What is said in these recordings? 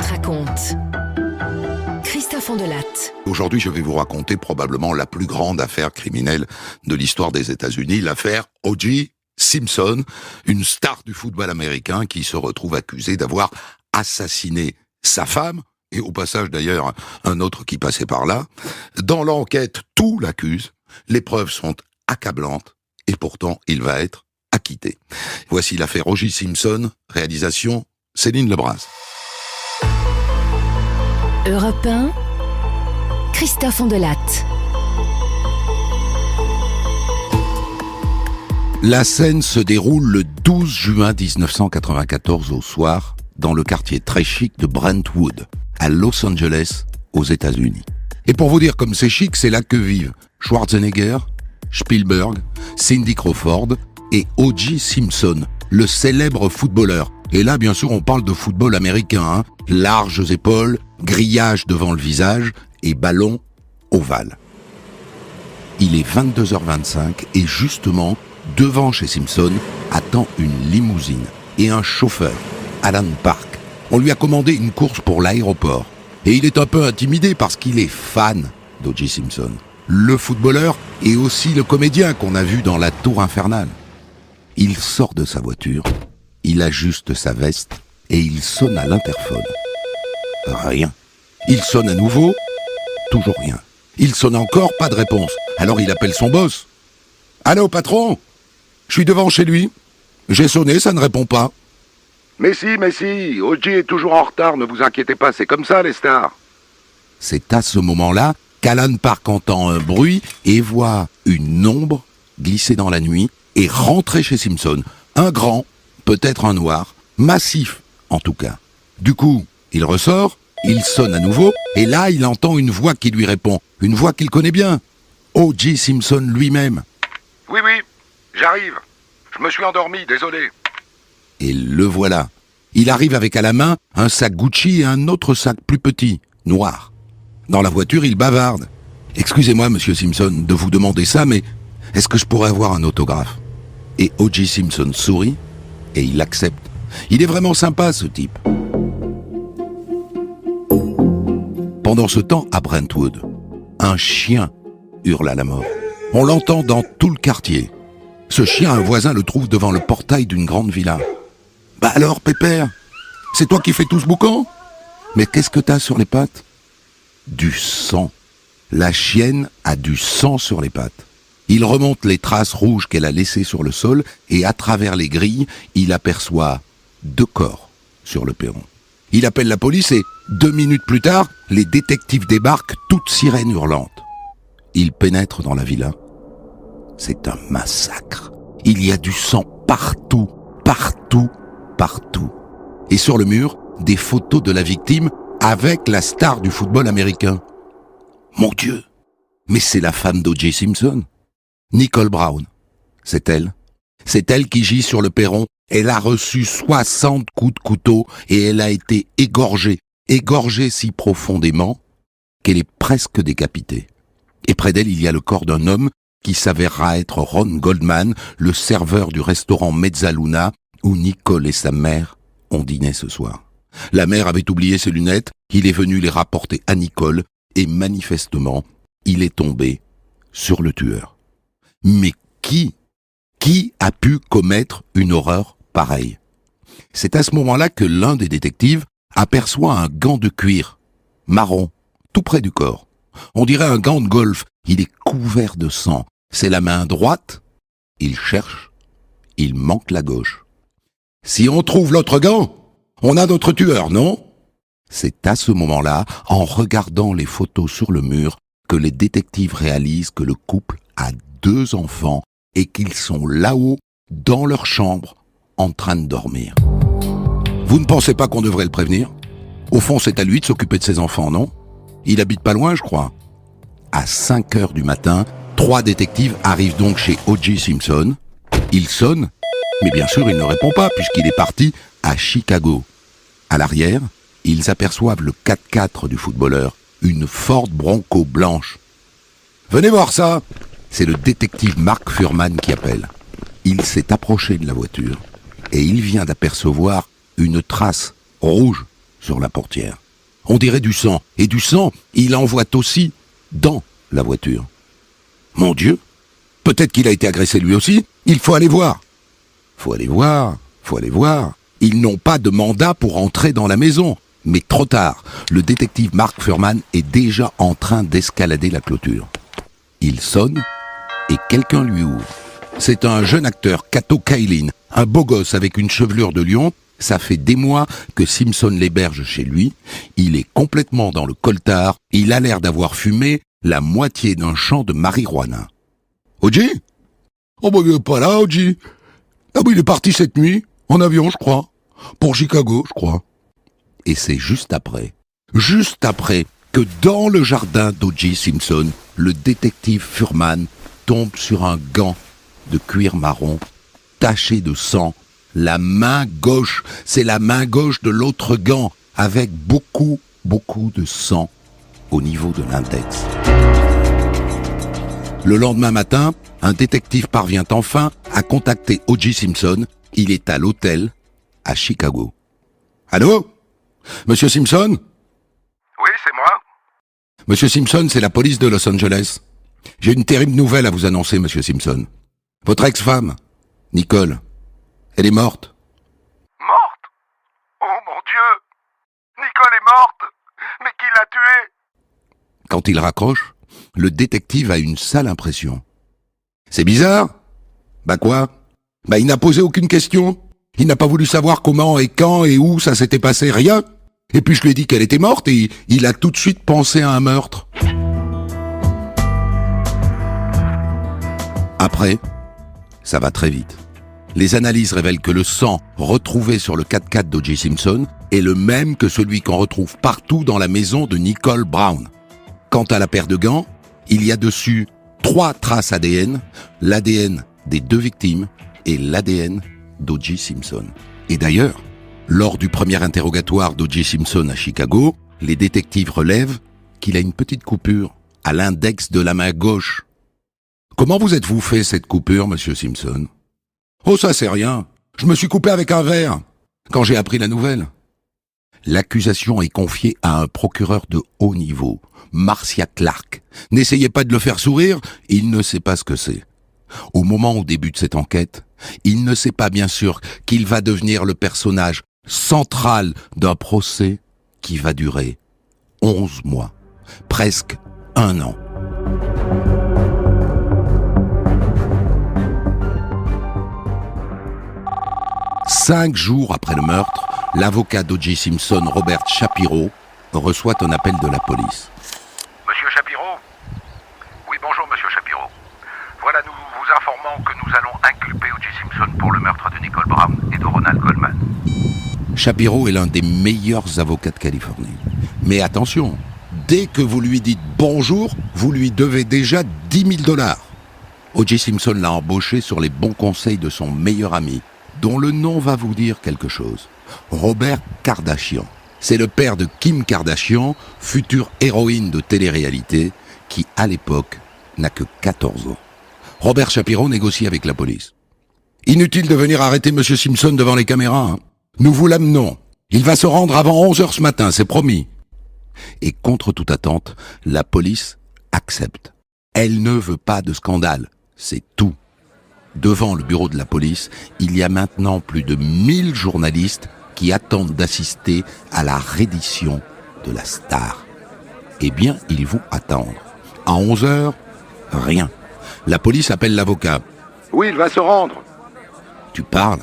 raconte. Christophe Ondelatte. Aujourd'hui, je vais vous raconter probablement la plus grande affaire criminelle de l'histoire des États-Unis, l'affaire O.J. Simpson, une star du football américain qui se retrouve accusée d'avoir assassiné sa femme, et au passage d'ailleurs un autre qui passait par là. Dans l'enquête, tout l'accuse, les preuves sont accablantes, et pourtant il va être acquitté. Voici l'affaire O.J. Simpson, réalisation Céline Lebras. Europe 1, Christophe Ondelatte. La scène se déroule le 12 juin 1994 au soir, dans le quartier très chic de Brentwood, à Los Angeles, aux États-Unis. Et pour vous dire comme c'est chic, c'est là que vivent Schwarzenegger, Spielberg, Cindy Crawford et O.J. Simpson, le célèbre footballeur. Et là, bien sûr, on parle de football américain, larges épaules, grillage devant le visage et ballon ovale. Il est 22h25 et justement, devant chez Simpson, attend une limousine et un chauffeur, Alan Park. On lui a commandé une course pour l'aéroport. Et il est un peu intimidé parce qu'il est fan d'O.J. Simpson, le footballeur et aussi le comédien qu'on a vu dans La Tour Infernale. Il sort de sa voiture, il ajuste sa veste et il sonne à l'interphone. Rien. Il sonne à nouveau, toujours rien. Il sonne encore, pas de réponse. Alors il appelle son boss. « Allô, patron ? Je suis devant chez lui. J'ai sonné, ça ne répond pas. »« Mais si, O.J. est toujours en retard, ne vous inquiétez pas, c'est comme ça les stars. » C'est à ce moment-là qu'Alan Park entend un bruit et voit une ombre glisser dans la nuit et rentrer chez Simpson. Un grand, peut-être un noir, massif en tout cas. Du coup, il ressort, il sonne à nouveau, et là il entend une voix qui lui répond, une voix qu'il connaît bien. O.J. Simpson lui-même. « Oui, j'arrive. Je me suis endormi, désolé. » Et le voilà. Il arrive avec à la main un sac Gucci et un autre sac plus petit, noir. Dans la voiture, il bavarde. « Excusez-moi, monsieur Simpson, de vous demander ça, mais est-ce que je pourrais avoir un autographe ?» Et O.J. Simpson sourit et il accepte. Il est vraiment sympa, ce type. Pendant ce temps, à Brentwood, un chien hurle à la mort. On l'entend dans tout le quartier. Ce chien, un voisin le trouve devant le portail d'une grande villa. « Bah alors, Pépère, c'est toi qui fais tout ce boucan ? Mais qu'est-ce que t'as sur les pattes ?»« Du sang. La chienne a du sang sur les pattes. » Il remonte les traces rouges qu'elle a laissées sur le sol et à travers les grilles, il aperçoit 2 corps sur le perron. Il appelle la police et 2 minutes plus tard, les détectives débarquent, toutes sirènes hurlantes. Ils pénètrent dans la villa. C'est un massacre. Il y a du sang partout, partout, partout. Et sur le mur, des photos de la victime avec la star du football américain. Mon Dieu, mais c'est la femme d'O.J. Simpson. Nicole Brown, c'est elle. C'est elle qui gît sur le perron. Elle a reçu 60 coups de couteau et elle a été égorgée si profondément qu'elle est presque décapitée. Et près d'elle, il y a le corps d'un homme qui s'avérera être Ron Goldman, le serveur du restaurant Mezzaluna où Nicole et sa mère ont dîné ce soir. La mère avait oublié ses lunettes, il est venu les rapporter à Nicole et manifestement, il est tombé sur le tueur. Mais qui a pu commettre une horreur pareille ? C'est à ce moment-là que l'un des détectives aperçoit un gant de cuir, marron, tout près du corps. On dirait un gant de golf, il est couvert de sang. C'est la main droite, il cherche, il manque la gauche. Si on trouve l'autre gant, on a notre tueur, non ? C'est à ce moment-là, en regardant les photos sur le mur, que les détectives réalisent que le couple a 2 enfants et qu'ils sont là-haut, dans leur chambre, en train de dormir. Vous ne pensez pas qu'on devrait le prévenir ? Au fond, c'est à lui de s'occuper de ses enfants, non ? Il habite pas loin, je crois. À 5h du matin, 3 détectives arrivent donc chez O.J. Simpson. Il sonne, mais bien sûr, il ne répond pas puisqu'il est parti à Chicago. À l'arrière, ils aperçoivent le 4x4 du footballeur, une Ford Bronco blanche. « Venez voir ça !» C'est le détective Mark Fuhrman qui appelle. Il s'est approché de la voiture et il vient d'apercevoir une trace rouge sur la portière. On dirait du sang. Et du sang, il en voit aussi dans la voiture. Mon Dieu, peut-être qu'il a été agressé lui aussi. Il faut aller voir. Faut aller voir. Ils n'ont pas de mandat pour entrer dans la maison. Mais trop tard, le détective Mark Fuhrman est déjà en train d'escalader la clôture. Il sonne et quelqu'un lui ouvre. C'est un jeune acteur, Kato Kaelin, un beau gosse avec une chevelure de lion. Ça fait des mois que Simpson l'héberge chez lui. Il est complètement dans le coltard. Il a l'air d'avoir fumé la moitié d'un champ de marijuana. Oji ? Oh bah il est pas là, Oji. Ah bah il est parti cette nuit, en avion je crois. Pour Chicago, je crois. Et c'est juste après que dans le jardin d'O.J. Simpson, le détective Fuhrman tombe sur un gant de cuir marron, taché de sang. La main gauche, c'est la main gauche de l'autre gant, avec beaucoup de sang au niveau de l'index. Le lendemain matin, un détective parvient enfin à contacter O.J. Simpson. Il est à l'hôtel à Chicago. Allô ? Monsieur Simpson ? Oui, c'est moi. Monsieur Simpson, c'est la police de Los Angeles. J'ai une terrible nouvelle à vous annoncer, monsieur Simpson. Votre ex-femme, Nicole, elle est morte. Morte ? Oh mon Dieu ! Nicole est morte ? Mais qui l'a tuée ? Quand il raccroche, le détective a une sale impression. C'est bizarre ? Bah quoi ? Bah il n'a posé aucune question. Il n'a pas voulu savoir comment et quand et où ça s'était passé, rien. Et puis je lui ai dit qu'elle était morte et il a tout de suite pensé à un meurtre. Après, ça va très vite. Les analyses révèlent que le sang retrouvé sur le 4x4 d'O.J. Simpson est le même que celui qu'on retrouve partout dans la maison de Nicole Brown. Quant à la paire de gants, il y a dessus 3 traces ADN, l'ADN des 2 victimes et l'ADN d'O.J. Simpson. Et d'ailleurs, lors du premier interrogatoire d'O.J. Simpson à Chicago, les détectives relèvent qu'il a une petite coupure à l'index de la main gauche. Comment vous êtes-vous fait cette coupure, monsieur Simpson ? Oh, ça c'est rien. Je me suis coupé avec un verre quand j'ai appris la nouvelle. L'accusation est confiée à un procureur de haut niveau, Marcia Clark. N'essayez pas de le faire sourire, il ne sait pas ce que c'est. Au moment où débute cette enquête, il ne sait pas bien sûr qu'il va devenir le personnage central d'un procès qui va durer 11 mois, presque 1 an. Cinq jours après le meurtre, l'avocat d'O.J. Simpson, Robert Shapiro, reçoit un appel de la police. Monsieur Shapiro ? Oui, bonjour, monsieur Shapiro. Voilà, nous vous informons que nous allons inculper O.J. Simpson pour le meurtre de Nicole Brown et de Ronald Goldman. Shapiro est l'un des meilleurs avocats de Californie. Mais attention, dès que vous lui dites bonjour, vous lui devez déjà 10 000 $. O.J. Simpson l'a embauché sur les bons conseils de son meilleur ami, dont le nom va vous dire quelque chose. Robert Kardashian. C'est le père de Kim Kardashian, future héroïne de télé-réalité, qui, à l'époque, n'a que 14 ans. Robert Shapiro négocie avec la police. Inutile de venir arrêter M. Simpson devant les caméras. Nous vous l'amenons. Il va se rendre avant 11h ce matin, c'est promis. Et contre toute attente, la police accepte. Elle ne veut pas de scandale, c'est tout. Devant le bureau de la police, il y a maintenant plus de 1000 journalistes qui attendent d'assister à la reddition de la star. Eh bien, ils vont attendre. À 11h, rien. La police appelle l'avocat. Oui, il va se rendre. Tu parles ?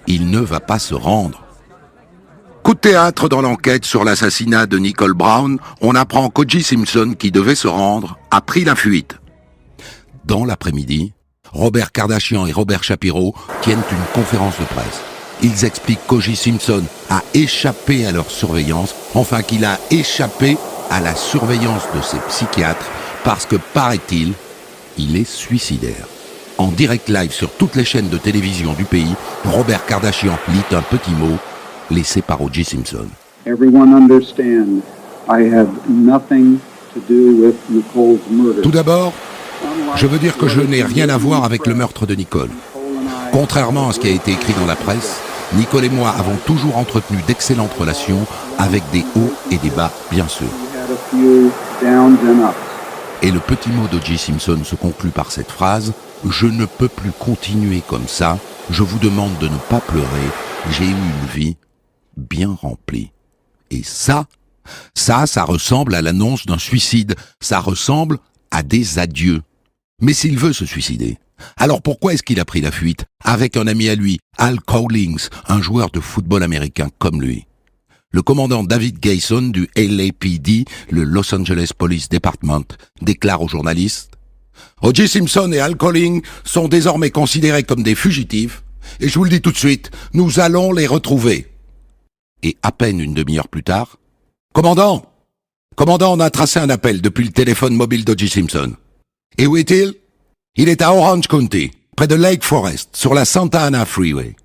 Il ne va pas se rendre. Coup de théâtre dans l'enquête sur l'assassinat de Nicole Brown, on apprend qu'O.J. Simpson, qui devait se rendre, a pris la fuite. Dans l'après-midi, Robert Kardashian et Robert Shapiro tiennent une conférence de presse. Ils expliquent qu'O.J. Simpson a échappé à leur surveillance, enfin qu'il a échappé à la surveillance de ses psychiatres parce que, paraît-il, il est suicidaire. En direct live sur toutes les chaînes de télévision du pays, Robert Kardashian lit un petit mot laissé par O.J. Simpson. Everyone understand, I have nothing to do with Nicole's murder. Tout d'abord, je veux dire que je n'ai rien à voir avec le meurtre de Nicole. Contrairement à ce qui a été écrit dans la presse, Nicole et moi avons toujours entretenu d'excellentes relations, avec des hauts et des bas, bien sûr. We had a few downs and ups. Et le petit mot d'O.J. Simpson se conclut par cette phrase « Je ne peux plus continuer comme ça, je vous demande de ne pas pleurer, j'ai eu une vie bien remplie. » Et ça ressemble à l'annonce d'un suicide, ça ressemble à des adieux. Mais s'il veut se suicider, alors pourquoi est-ce qu'il a pris la fuite avec un ami à lui, Al Cowlings, un joueur de football américain comme lui? Le commandant David Gayson du LAPD, le Los Angeles Police Department, déclare aux journalistes « O.J. Simpson et Al Cowlings sont désormais considérés comme des fugitifs, et je vous le dis tout de suite, nous allons les retrouver. » Et à peine une demi-heure plus tard, « Commandant, on a tracé un appel depuis le téléphone mobile d'O.J. Simpson. Et où est-il? Il est à Orange County, près de Lake Forest, sur la Santa Ana Freeway. »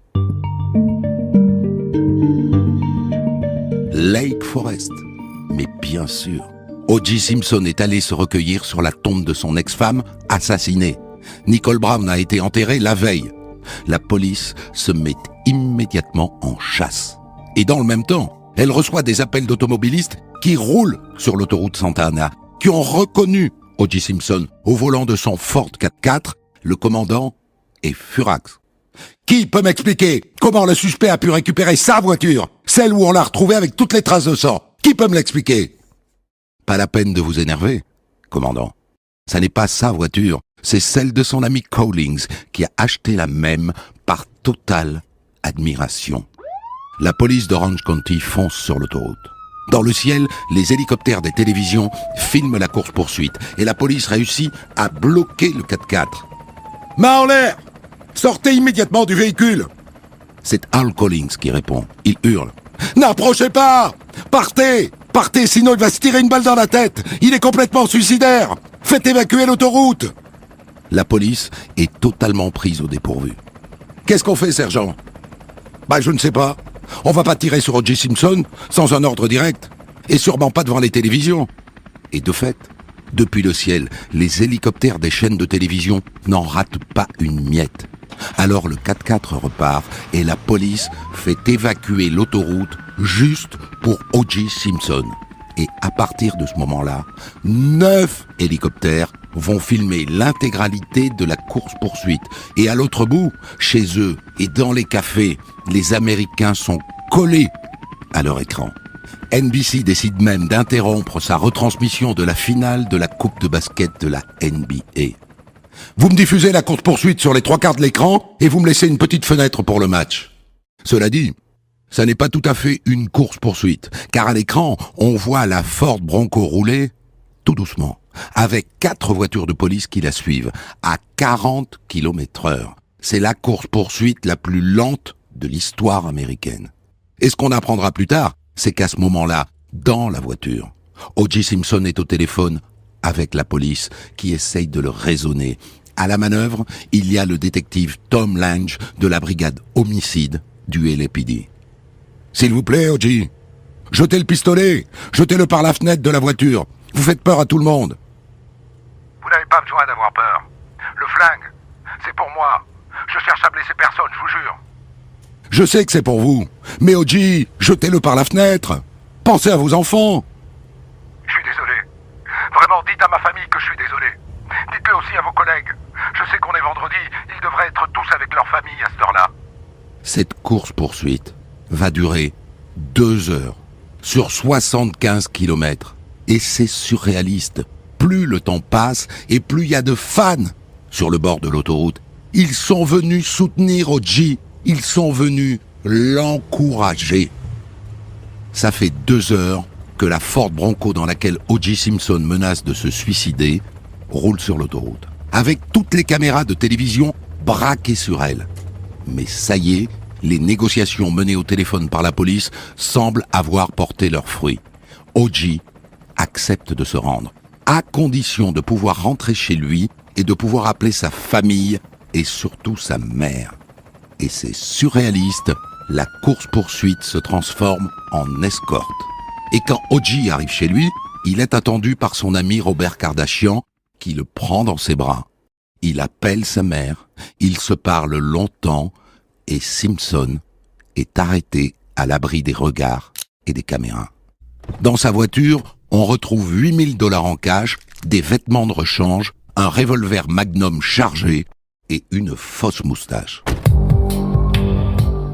Lake Forest. Mais bien sûr, O.J. Simpson est allé se recueillir sur la tombe de son ex-femme, assassinée. Nicole Brown a été enterrée la veille. La police se met immédiatement en chasse. Et dans le même temps, elle reçoit des appels d'automobilistes qui roulent sur l'autoroute Santa Ana, qui ont reconnu O.J. Simpson au volant de son Ford 4x4. Le commandant est furax. Qui peut m'expliquer comment le suspect a pu récupérer sa voiture, celle où on l'a retrouvée avec toutes les traces de sang? Qui peut me l'expliquer? Pas la peine de vous énerver, commandant. Ça n'est pas sa voiture, c'est celle de son ami Cowlings qui a acheté la même par totale admiration. La police d'Orange County fonce sur l'autoroute. Dans le ciel, les hélicoptères des télévisions filment la course-poursuite et la police réussit à bloquer le 4x4. Main en l'air! Sortez immédiatement du véhicule! C'est Al Cowlings qui répond. Il hurle. N'approchez pas! Partez! Partez, sinon il va se tirer une balle dans la tête! Il est complètement suicidaire! Faites évacuer l'autoroute! La police est totalement prise au dépourvu. Qu'est-ce qu'on fait, sergent? Je ne sais pas. On va pas tirer sur O.J. Simpson sans un ordre direct. Et sûrement pas devant les télévisions. Et de fait, depuis le ciel, les hélicoptères des chaînes de télévision n'en ratent pas une miette. Alors le 4x4 repart et la police fait évacuer l'autoroute juste pour O.J. Simpson. Et à partir de ce moment-là, 9 hélicoptères vont filmer l'intégralité de la course-poursuite. Et à l'autre bout, chez eux et dans les cafés, les Américains sont collés à leur écran. NBC décide même d'interrompre sa retransmission de la finale de la Coupe de basket de la NBA. Vous me diffusez la course-poursuite sur les 3/4 de l'écran et vous me laissez une petite fenêtre pour le match. Cela dit, ça n'est pas tout à fait une course-poursuite, car à l'écran, on voit la Ford Bronco rouler tout doucement, avec 4 voitures de police qui la suivent, à 40 km/h. C'est la course-poursuite la plus lente de l'histoire américaine. Et ce qu'on apprendra plus tard, c'est qu'à ce moment-là, dans la voiture, O.J. Simpson est au téléphone avec la police qui essaye de le raisonner. À la manœuvre, il y a le détective Tom Lange de la brigade homicide du LAPD. « S'il vous plaît, O.J., jetez le pistolet, jetez-le par la fenêtre de la voiture. Vous faites peur à tout le monde. » Vous n'avez pas besoin d'avoir peur. Le flingue, c'est pour moi. Je cherche à blesser personne, je vous jure. Je sais que c'est pour vous, mais O.J., jetez-le par la fenêtre. Pensez à vos enfants. Je suis désolé. Vraiment, dites à ma famille que je suis désolé. Dites-le aussi à vos collègues. Je sais qu'on est vendredi, ils devraient être tous avec leur famille à cette heure-là. Cette course-poursuite va durer 2 heures, sur 75 km. Et c'est surréaliste. Plus le temps passe, et plus il y a de fans sur le bord de l'autoroute. Ils sont venus soutenir O.J., ils sont venus l'encourager. Ça fait 2 heures que la Ford Bronco dans laquelle O.J. Simpson menace de se suicider roule sur l'autoroute, avec toutes les caméras de télévision braquées sur elle. Mais ça y est, les négociations menées au téléphone par la police semblent avoir porté leurs fruits. O.J. accepte de se rendre, à condition de pouvoir rentrer chez lui et de pouvoir appeler sa famille et surtout sa mère. Et c'est surréaliste, la course-poursuite se transforme en escorte. Et quand O.J. arrive chez lui, il est attendu par son ami Robert Kardashian, qui le prend dans ses bras. Il appelle sa mère, ils se parlent longtemps, et Simpson est arrêté à l'abri des regards et des caméras. Dans sa voiture, on retrouve 8 000 $ en cash, des vêtements de rechange, un revolver Magnum chargé et une fausse moustache.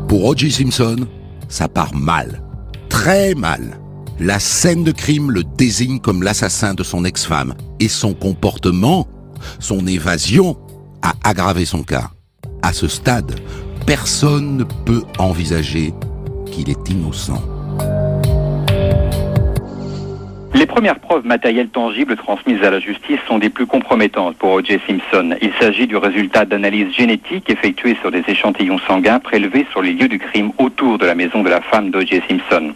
Pour O.J. Simpson, ça part mal, très mal. La scène de crime le désigne comme l'assassin de son ex-femme et son comportement, son évasion, a aggravé son cas. À ce stade, personne ne peut envisager qu'il est innocent. Les premières preuves matérielles tangibles transmises à la justice sont des plus compromettantes pour O.J. Simpson. Il s'agit du résultat d'analyses génétiques effectuées sur des échantillons sanguins prélevés sur les lieux du crime autour de la maison de la femme d'O.J. Simpson.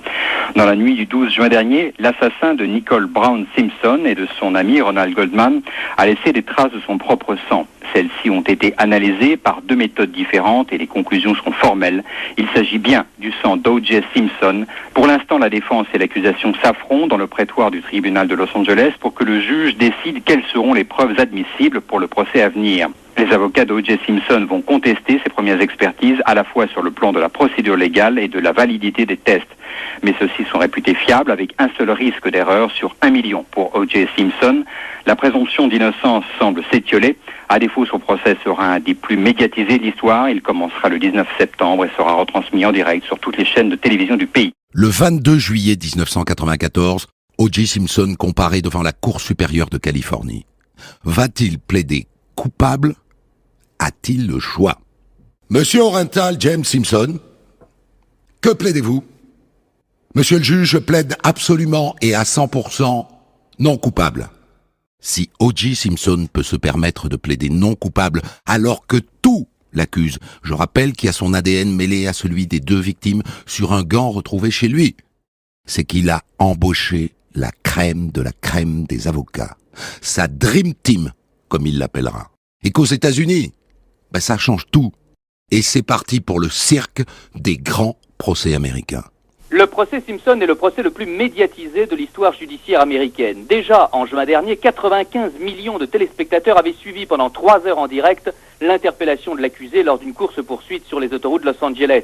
Dans la nuit du 12 juin dernier, l'assassin de Nicole Brown Simpson et de son ami Ronald Goldman a laissé des traces de son propre sang. Celles-ci ont été analysées par 2 méthodes différentes et les conclusions sont formelles. Il s'agit bien du sang d'O.J. Simpson. Pour l'instant, la défense et l'accusation s'affrontent dans le prétoire du tribunal de Los Angeles pour que le juge décide quelles seront les preuves admissibles pour le procès à venir. Les avocats d'O.J. Simpson vont contester ces premières expertises à la fois sur le plan de la procédure légale et de la validité des tests. Mais ceux-ci sont réputés fiables avec un seul risque d'erreur sur 1 million pour O.J. Simpson. La présomption d'innocence semble s'étioler. À défaut, son procès sera un des plus médiatisés de l'histoire. Il commencera le 19 septembre et sera retransmis en direct sur toutes les chaînes de télévision du pays. Le 22 juillet 1994, O.J. Simpson comparé devant la Cour supérieure de Californie. Va-t-il plaider coupable? A-t-il le choix? Monsieur Orenthal James Simpson, que plaidez-vous? Monsieur le juge, je plaide absolument et à 100% non coupable. Si O.J. Simpson peut se permettre de plaider non coupable alors que tout l'accuse, je rappelle qu'il y a son ADN mêlé à celui des 2 victimes sur un gant retrouvé chez lui, c'est qu'il a embauché la crème de la crème des avocats, sa Dream Team, comme il l'appellera. Et qu'aux États-Unis, ça change tout. Et c'est parti pour le cirque des grands procès américains. Le procès Simpson est le procès le plus médiatisé de l'histoire judiciaire américaine. Déjà, en juin dernier, 95 millions de téléspectateurs avaient suivi pendant 3 heures en direct l'interpellation de l'accusé lors d'une course-poursuite sur les autoroutes de Los Angeles.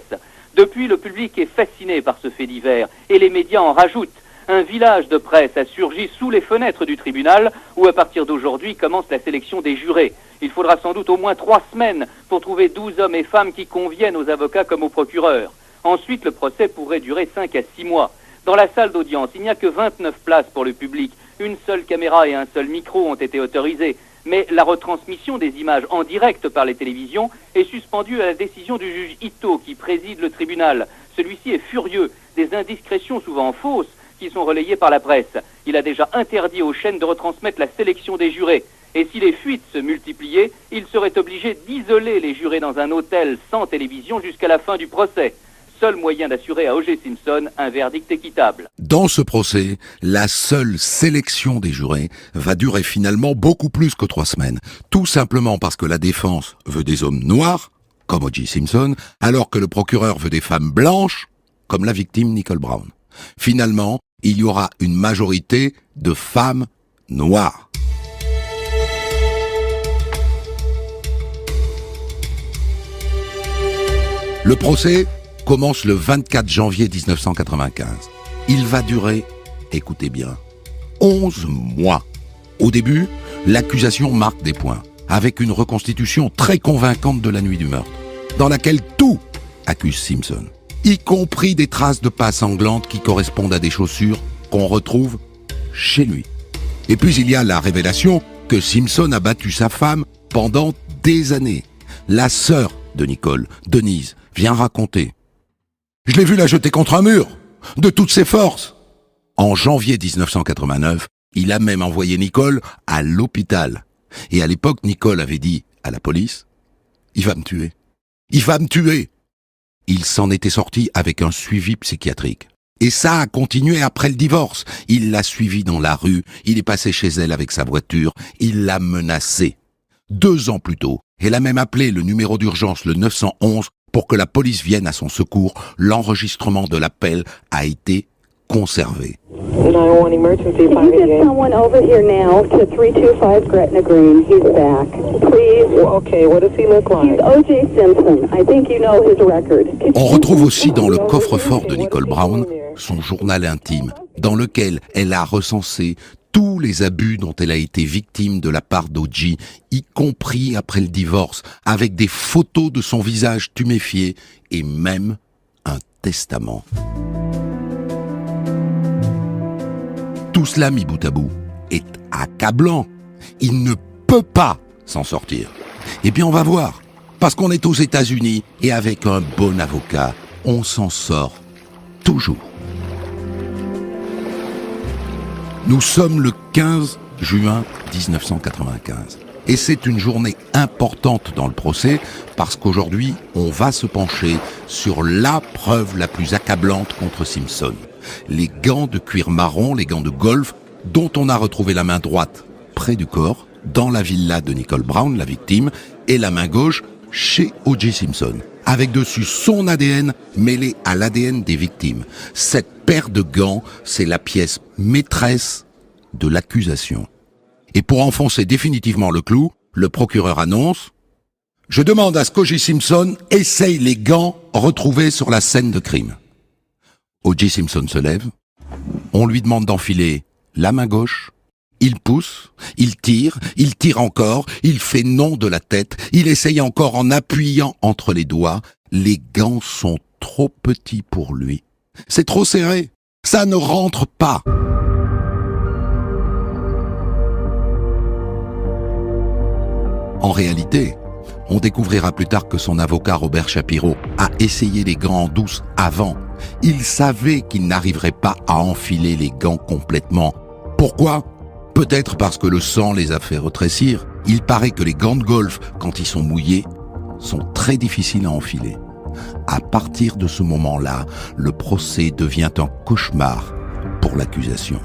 Depuis, le public est fasciné par ce fait divers et les médias en rajoutent. Un village de presse a surgi sous les fenêtres du tribunal où, à partir d'aujourd'hui, commence la sélection des jurés. Il faudra sans doute au moins 3 semaines pour trouver 12 hommes et femmes qui conviennent aux avocats comme aux procureurs. Ensuite, le procès pourrait durer 5 à 6 mois. Dans la salle d'audience, il n'y a que 29 places pour le public. Une seule caméra et un seul micro ont été autorisés. Mais la retransmission des images en direct par les télévisions est suspendue à la décision du juge Ito qui préside le tribunal. Celui-ci est furieux des indiscrétions souvent fausses qui sont relayées par la presse. Il a déjà interdit aux chaînes de retransmettre la sélection des jurés. Et si les fuites se multipliaient, il serait obligé d'isoler les jurés dans un hôtel sans télévision jusqu'à la fin du procès. Seul moyen d'assurer à O.J. Simpson un verdict équitable. Dans ce procès, la seule sélection des jurés va durer finalement beaucoup plus que 3 semaines. Tout simplement parce que la défense veut des hommes noirs, comme O.J. Simpson, alors que le procureur veut des femmes blanches, comme la victime Nicole Brown. Finalement, il y aura une majorité de femmes noires. Le procès commence le 24 janvier 1995. Il va durer, écoutez bien, 11 mois. Au début, l'accusation marque des points, avec une reconstitution très convaincante de la nuit du meurtre, dans laquelle tout accuse Simpson, y compris des traces de pas sanglantes qui correspondent à des chaussures qu'on retrouve chez lui. Et puis il y a la révélation que Simpson a battu sa femme pendant des années. La sœur de Nicole, Denise, vient raconter: je l'ai vu la jeter contre un mur, de toutes ses forces. En janvier 1989, il a même envoyé Nicole à l'hôpital. Et à l'époque, Nicole avait dit à la police: il va me tuer. Il va me tuer. Il s'en était sorti avec un suivi psychiatrique. Et ça a continué après le divorce. Il l'a suivie dans la rue, il est passé chez elle avec sa voiture, il l'a menacée. 2 ans plus tôt, elle a même appelé le numéro d'urgence, le 911, pour que la police vienne à son secours. L'enregistrement de l'appel a été conserver. 911 emergency Can you get 588. someone over here now to 325 Gretna Green? He's back. Please. Okay, what does he look He's like? O.J. Simpson. I think you know his record. On retrouve aussi dans le coffre-fort de Nicole Brown son journal intime, dans lequel elle a recensé tous les abus dont elle a été victime de la part d'O.J., y compris après le divorce, avec des photos de son visage tuméfié et même un testament. Tout cela mis bout à bout est accablant. Il ne peut pas s'en sortir. Eh bien, on va voir. Parce qu'on est aux États-Unis et avec un bon avocat, on s'en sort toujours. Nous sommes le 15 juin 1995. Et c'est une journée importante dans le procès parce qu'aujourd'hui, on va se pencher sur la preuve la plus accablante contre Simpson. Les gants de cuir marron, les gants de golf, dont on a retrouvé la main droite près du corps, dans la villa de Nicole Brown, la victime, et la main gauche chez O.J. Simpson, avec dessus son ADN mêlé à l'ADN des victimes. Cette paire de gants, c'est la pièce maîtresse de l'accusation. Et pour enfoncer définitivement le clou, le procureur annonce « Je demande à ce qu'O.J. Simpson essaye les gants retrouvés sur la scène de crime. » O.J. Simpson se lève, on lui demande d'enfiler la main gauche, il pousse, il tire encore, il fait non de la tête, il essaye encore en appuyant entre les doigts. Les gants sont trop petits pour lui. C'est trop serré, ça ne rentre pas. En réalité, on découvrira plus tard que son avocat Robert Shapiro a essayé les gants en douce avant. Il savait qu'il n'arriverait pas à enfiler les gants complètement. Pourquoi ? Peut-être parce que le sang les a fait rétrécir. Il paraît que les gants de golf, quand ils sont mouillés, sont très difficiles à enfiler. À partir de ce moment-là, le procès devient un cauchemar pour l'accusation.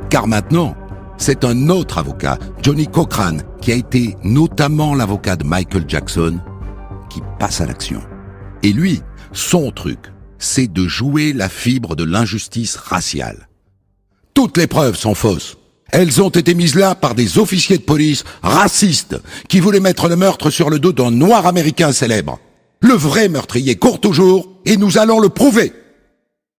Car maintenant, c'est un autre avocat, Johnny Cochran, qui a été notamment l'avocat de Michael Jackson, qui passe à l'action. Et lui, son truc, c'est de jouer la fibre de l'injustice raciale. Toutes les preuves sont fausses. Elles ont été mises là par des officiers de police racistes qui voulaient mettre le meurtre sur le dos d'un noir américain célèbre. Le vrai meurtrier court toujours et nous allons le prouver.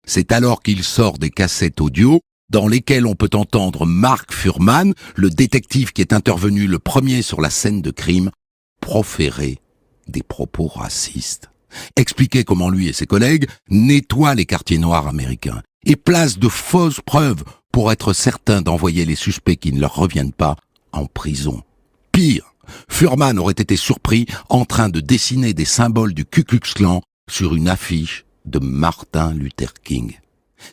C'est alors qu'il sort des cassettes audio dans lesquelles on peut entendre Mark Fuhrman, le détective qui est intervenu le premier sur la scène de crime, proférer des propos racistes. Expliquer comment lui et ses collègues nettoient les quartiers noirs américains et placent de fausses preuves pour être certains d'envoyer les suspects qui ne leur reviennent pas en prison. Pire, Fuhrman aurait été surpris en train de dessiner des symboles du Ku Klux Klan sur une affiche de Martin Luther King.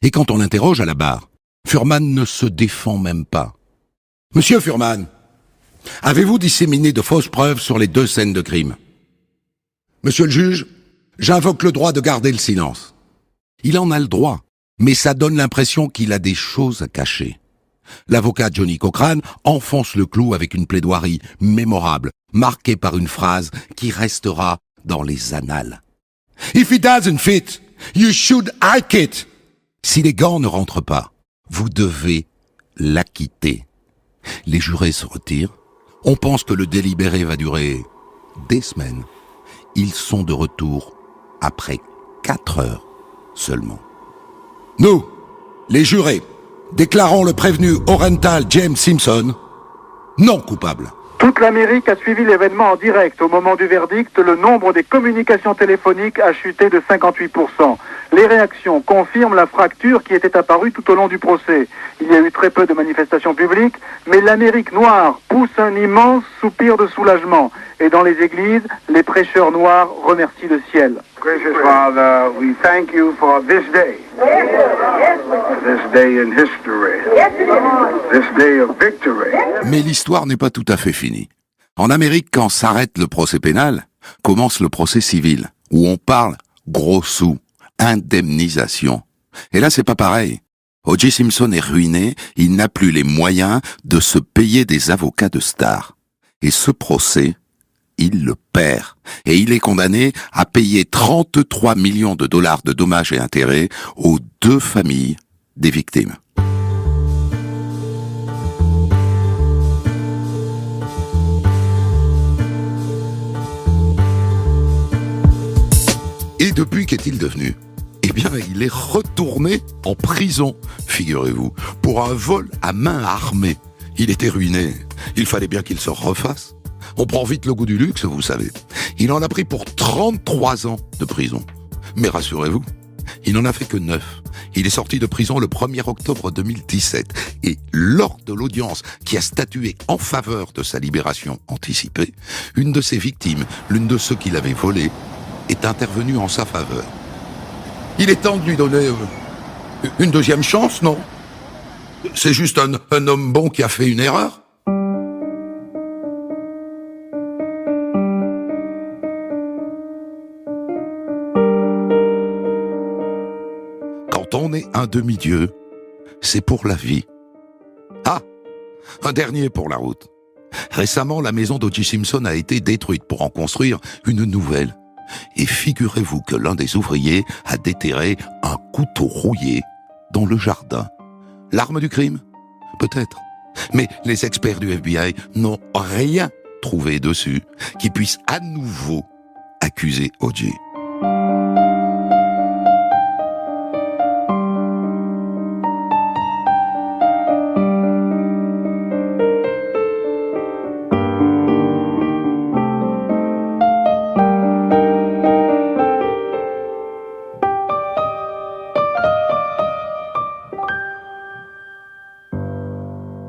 Et quand on l'interroge à la barre, Fuhrman ne se défend même pas. « Monsieur Fuhrman, avez-vous disséminé de fausses preuves sur les 2 scènes de crime ? » ?»« Monsieur le juge, j'invoque le droit de garder le silence. » Il en a le droit, mais ça donne l'impression qu'il a des choses à cacher. L'avocat Johnny Cochran enfonce le clou avec une plaidoirie mémorable, marquée par une phrase qui restera dans les annales. « If it doesn't fit, you should hike it. » Si les gants ne rentrent pas, vous devez l'acquitter. Les jurés se retirent. On pense que le délibéré va durer des semaines. Ils sont de retour après 4 heures seulement. Nous, les jurés, déclarons le prévenu Orenthal James Simpson non coupable. Toute l'Amérique a suivi l'événement en direct. Au moment du verdict, le nombre des communications téléphoniques a chuté de 58%. Les réactions confirment la fracture qui était apparue tout au long du procès. Il y a eu très peu de manifestations publiques, mais l'Amérique noire pousse un immense soupir de soulagement. Et dans les églises, les prêcheurs noirs remercient le ciel. Gracious Father, we thank you for this day. This day in history. This day of victory. Mais l'histoire n'est pas tout à fait finie. En Amérique, quand s'arrête le procès pénal, commence le procès civil, où on parle gros sous, indemnisation. Et là, c'est pas pareil. O.J. Simpson est ruiné, il n'a plus les moyens de se payer des avocats de star. Et ce procès, il le perd. Et il est condamné à payer 33 millions de dollars de dommages et intérêts aux 2 familles des victimes. Et depuis, qu'est-il devenu ? Eh bien, il est retourné en prison, figurez-vous, pour un vol à main armée. Il était ruiné. Il fallait bien qu'il se refasse. On prend vite le goût du luxe, vous savez. Il en a pris pour 33 ans de prison. Mais rassurez-vous, il n'en a fait que 9. Il est sorti de prison le 1er octobre 2017. Et lors de l'audience qui a statué en faveur de sa libération anticipée, une de ses victimes, l'une de ceux qui l'avaient volé, est intervenue en sa faveur. Il est temps de lui donner une deuxième chance, non ? C'est juste un homme bon qui a fait une erreur ? Quand on est un demi-dieu, c'est pour la vie. Ah, un dernier pour la route. Récemment, la maison d'O.J. Simpson a été détruite pour en construire une nouvelle. Et figurez-vous que l'un des ouvriers a déterré un couteau rouillé dans le jardin. L'arme du crime ? Peut-être. Mais les experts du FBI n'ont rien trouvé dessus qui puisse à nouveau accuser O.J.